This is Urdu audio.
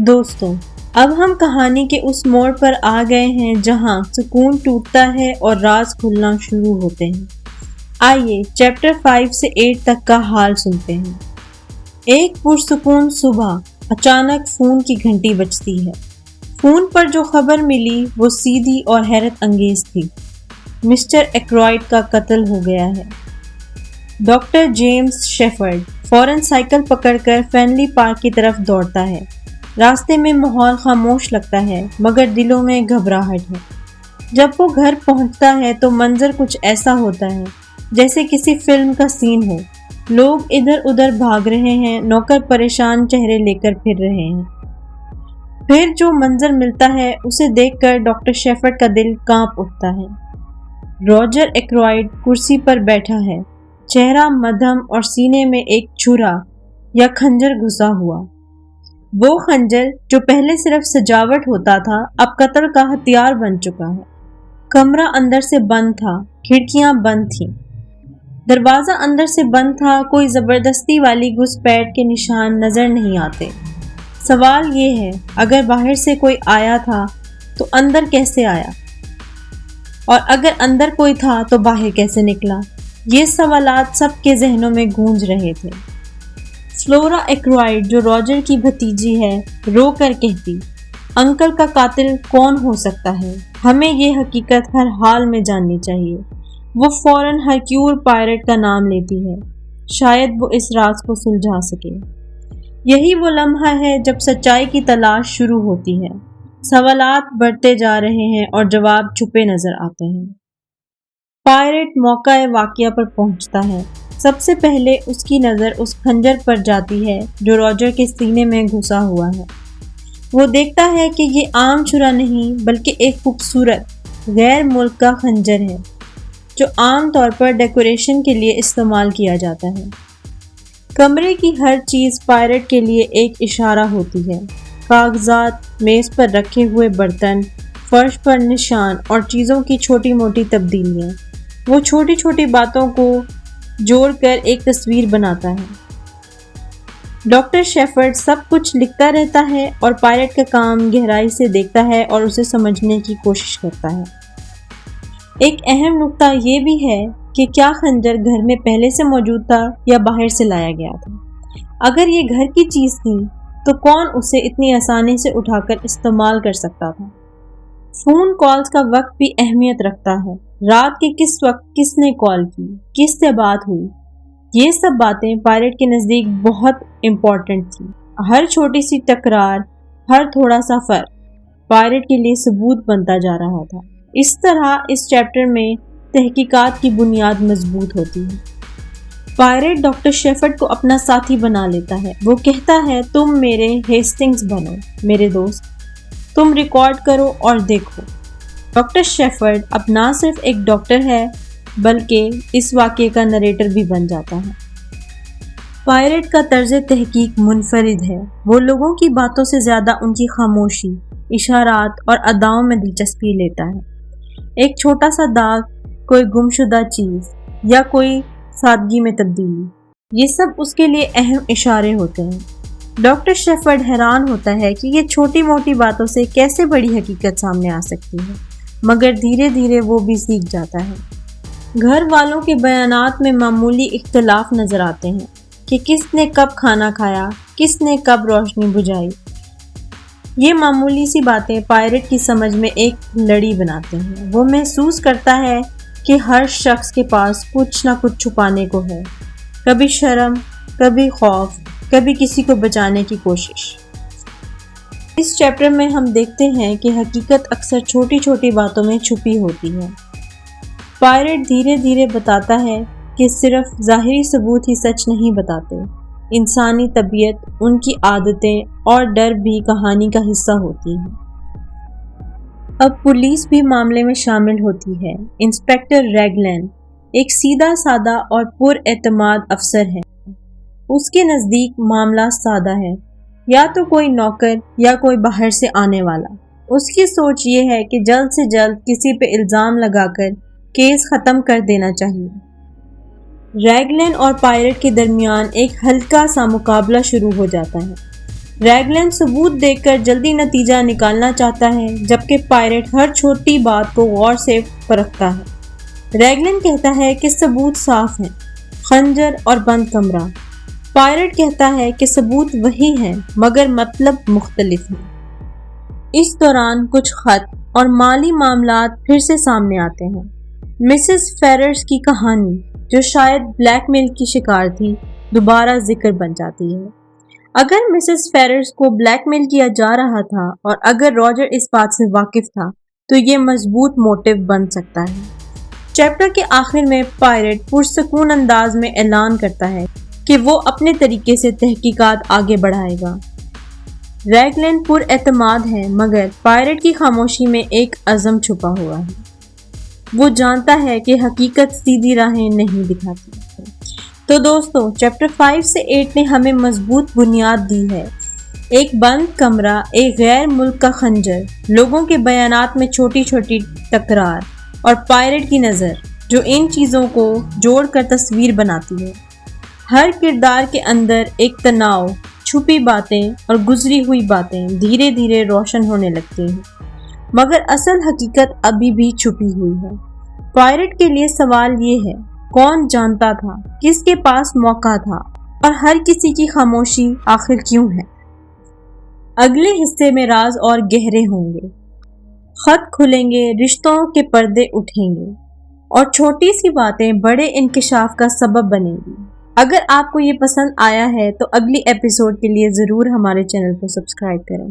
دوستوں، اب ہم کہانی کے اس موڑ پر آ گئے ہیں جہاں سکون ٹوٹتا ہے اور راز کھلنا شروع ہوتے ہیں۔ آئیے چیپٹر 5 سے 8 تک کا حال سنتے ہیں۔ ایک پرسکون صبح اچانک فون کی گھنٹی بجتی ہے۔ فون پر جو خبر ملی وہ سیدھی اور حیرت انگیز تھی۔ مسٹر ایکرائڈ کا قتل ہو گیا ہے۔ ڈاکٹر جیمز شیفرڈ فوراً سائیکل پکڑ کر فینلی پارک کی طرف دوڑتا ہے۔ راستے میں ماحول خاموش لگتا ہے مگر دلوں میں گھبراہٹ ہے۔ جب وہ گھر پہنچتا ہے تو منظر کچھ ایسا ہوتا ہے جیسے کسی فلم کا سین ہو۔ لوگ ادھر ادھر بھاگ رہے ہیں، نوکر پریشان چہرے لے کر پھر رہے ہیں۔ پھر جو منظر ملتا ہے اسے دیکھ کر ڈاکٹر شیفرڈ کا دل کانپ اٹھتا ہے۔ راجر ایکرائڈ کرسی پر بیٹھا ہے، چہرہ مدھم اور سینے میں ایک چھرا یا کھنجر گھسا ہوا۔ وہ خنجر جو پہلے صرف سجاوٹ ہوتا تھا اب قتل کا ہتھیار بن چکا ہے۔ کمرہ اندر سے بند تھا، کھڑکیاں بند تھیں، دروازہ اندر سے بند تھا، کوئی زبردستی والی گھسپیٹ کے نشان نظر نہیں آتے۔ سوال یہ ہے، اگر باہر سے کوئی آیا تھا تو اندر کیسے آیا؟ اور اگر اندر کوئی تھا تو باہر کیسے نکلا؟ یہ سوالات سب کے ذہنوں میں گونج رہے تھے۔ فلورا ایکرائڈ جو راجر کی بھتیجی ہے رو کر کہتی، انکل کا قاتل کون ہو سکتا ہے؟ ہمیں یہ حقیقت ہر حال میں جاننی چاہیے۔ وہ فوراً ہرکیول پائرٹ کا نام لیتی ہے، شاید وہ اس راز کو سلجھا سکے۔ یہی وہ لمحہ ہے جب سچائی کی تلاش شروع ہوتی ہے۔ سوالات بڑھتے جا رہے ہیں اور جواب چھپے نظر آتے ہیں۔ پائرٹ موقع واقعہ پر پہنچتا ہے۔ سب سے پہلے اس کی نظر اس خنجر پر جاتی ہے جو راجر کے سینے میں گھسا ہوا ہے۔ وہ دیکھتا ہے کہ یہ عام چھرا نہیں بلکہ ایک خوبصورت غیر ملک کا خنجر ہے جو عام طور پر ڈیکوریشن کے لیے استعمال کیا جاتا ہے۔ کمرے کی ہر چیز پائرٹ کے لیے ایک اشارہ ہوتی ہے۔ کاغذات، میز پر رکھے ہوئے برتن، فرش پر نشان اور چیزوں کی چھوٹی موٹی تبدیلیاں۔ وہ چھوٹی چھوٹی باتوں کو جوڑ کر ایک تصویر بناتا ہے۔ ڈاکٹر شیفرڈ سب کچھ لکھتا رہتا ہے اور پائرٹ کا کام گہرائی سے دیکھتا ہے اور اسے سمجھنے کی کوشش کرتا ہے۔ ایک اہم نکتہ یہ بھی ہے کہ کیا خنجر گھر میں پہلے سے موجود تھا یا باہر سے لایا گیا تھا؟ اگر یہ گھر کی چیز تھی تو کون اسے اتنی آسانی سے اٹھا کر استعمال کر سکتا تھا؟ فون کالز کا وقت بھی اہمیت رکھتا ہے۔ رات کے کس وقت کس نے کال کی، کس سے بات ہوئی، یہ سب باتیں پائرٹ کے نزدیک بہت امپورٹنٹ تھی۔ ہر چھوٹی سی تکرار، ہر تھوڑا سا فرق پائرٹ کے لیے ثبوت بنتا جا رہا تھا۔ اس طرح اس چیپٹر میں تحقیقات کی بنیاد مضبوط ہوتی ہے۔ پائرٹ ڈاکٹر شیفرڈ کو اپنا ساتھی بنا لیتا ہے۔ وہ کہتا ہے، تم میرے ہیسٹنگز بنو میرے دوست، تم ریکارڈ کرو اور دیکھو۔ ڈاکٹر شیفرڈ اب نہ صرف ایک ڈاکٹر ہے بلکہ اس واقعے کا نریٹر بھی بن جاتا ہے۔ پائرٹ کا طرز تحقیق منفرد ہے۔ وہ لوگوں کی باتوں سے زیادہ ان کی خاموشی، اشارات اور اداؤں میں دلچسپی لیتا ہے۔ ایک چھوٹا سا داغ، کوئی گمشدہ چیز یا کوئی سادگی میں تبدیلی، یہ سب اس کے لیے اہم اشارے ہوتے ہیں۔ ڈاکٹر شیفرڈ حیران ہوتا ہے کہ یہ چھوٹی موٹی باتوں سے کیسے بڑی حقیقت سامنے آ سکتی ہے، مگر دھیرے دھیرے وہ بھی سیکھ جاتا ہے۔ گھر والوں کے بیانات میں معمولی اختلاف نظر آتے ہیں کہ کس نے کب کھانا کھایا، کس نے کب روشنی بجھائی۔ یہ معمولی سی باتیں پائرٹ کی سمجھ میں ایک لڑی بناتے ہیں۔ وہ محسوس کرتا ہے کہ ہر شخص کے پاس کچھ نہ کچھ چھپانے کو ہے، کبھی شرم، کبھی خوف، کبھی کسی کو بچانے کی کوشش۔ اس چیپٹر میں ہم دیکھتے ہیں کہ حقیقت اکثر چھوٹی چھوٹی باتوں میں چھپی ہوتی ہے۔ پائرٹ دھیرے دھیرے بتاتا ہے کہ صرف ظاہری ثبوت ہی سچ نہیں بتاتے، انسانی طبیعت، ان کی عادتیں اور ڈر بھی کہانی کا حصہ ہوتی ہیں۔ اب پولیس بھی معاملے میں شامل ہوتی ہے۔ انسپکٹر ریگلین ایک سیدھا سادہ اور پر اعتماد افسر ہے۔ اس کے نزدیک معاملہ سادہ ہے، یا تو کوئی نوکر یا کوئی باہر سے آنے والا۔ اس کی سوچ یہ ہے کہ جلد سے جلد کسی پہ الزام لگا کر کیس ختم کر دینا چاہیے۔ ریگلین اور پائرٹ کے درمیان ایک ہلکا سا مقابلہ شروع ہو جاتا ہے۔ ریگلین ثبوت دیکھ کر جلدی نتیجہ نکالنا چاہتا ہے جبکہ پائرٹ ہر چھوٹی بات کو غور سے پرکھتا ہے۔ ریگلین کہتا ہے کہ ثبوت صاف ہیں، خنجر اور بند کمرہ۔ پائرٹ کہتا ہے کہ ثبوت وہی ہے مگر مطلب مختلف ہے۔ اس دوران کچھ خط اور مالی معاملات پھر سے سامنے آتے ہیں۔ مسز فیررز کی کہانی جو شاید بلیک میل کی شکار تھی دوبارہ ذکر بن جاتی ہے۔ اگر مسز فیررز کو بلیک میل کیا جا رہا تھا اور اگر راجر اس بات سے واقف تھا تو یہ مضبوط موٹیو بن سکتا ہے۔ چیپٹر کے آخر میں پائرٹ پرسکون انداز میں اعلان کرتا ہے کہ وہ اپنے طریقے سے تحقیقات آگے بڑھائے گا۔ ریگلین پر اعتماد ہے مگر پائرٹ کی خاموشی میں ایک عزم چھپا ہوا ہے۔ وہ جانتا ہے کہ حقیقت سیدھی راہیں نہیں دکھاتی۔ تو دوستو چیپٹر 5 سے 8 نے ہمیں مضبوط بنیاد دی ہے۔ ایک بند کمرہ، ایک غیر ملک کا خنجر، لوگوں کے بیانات میں چھوٹی چھوٹی تکرار اور پائرٹ کی نظر جو ان چیزوں کو جوڑ کر تصویر بناتی ہے۔ ہر کردار کے اندر ایک تناؤ، چھپی باتیں اور گزری ہوئی باتیں دھیرے دھیرے روشن ہونے لگتی ہیں مگر اصل حقیقت ابھی بھی چھپی ہوئی ہے۔ پائرٹ کے لیے سوال یہ ہے، کون جانتا تھا، کس کے پاس موقع تھا اور ہر کسی کی خاموشی آخر کیوں ہے؟ اگلے حصے میں راز اور گہرے ہوں گے، خط کھلیں گے، رشتوں کے پردے اٹھیں گے اور چھوٹی سی باتیں بڑے انکشاف کا سبب بنیں گی۔ اگر آپ کو یہ پسند آیا ہے تو اگلی ایپیسوڈ کے لیے ضرور ہمارے چینل کو سبسکرائب کریں۔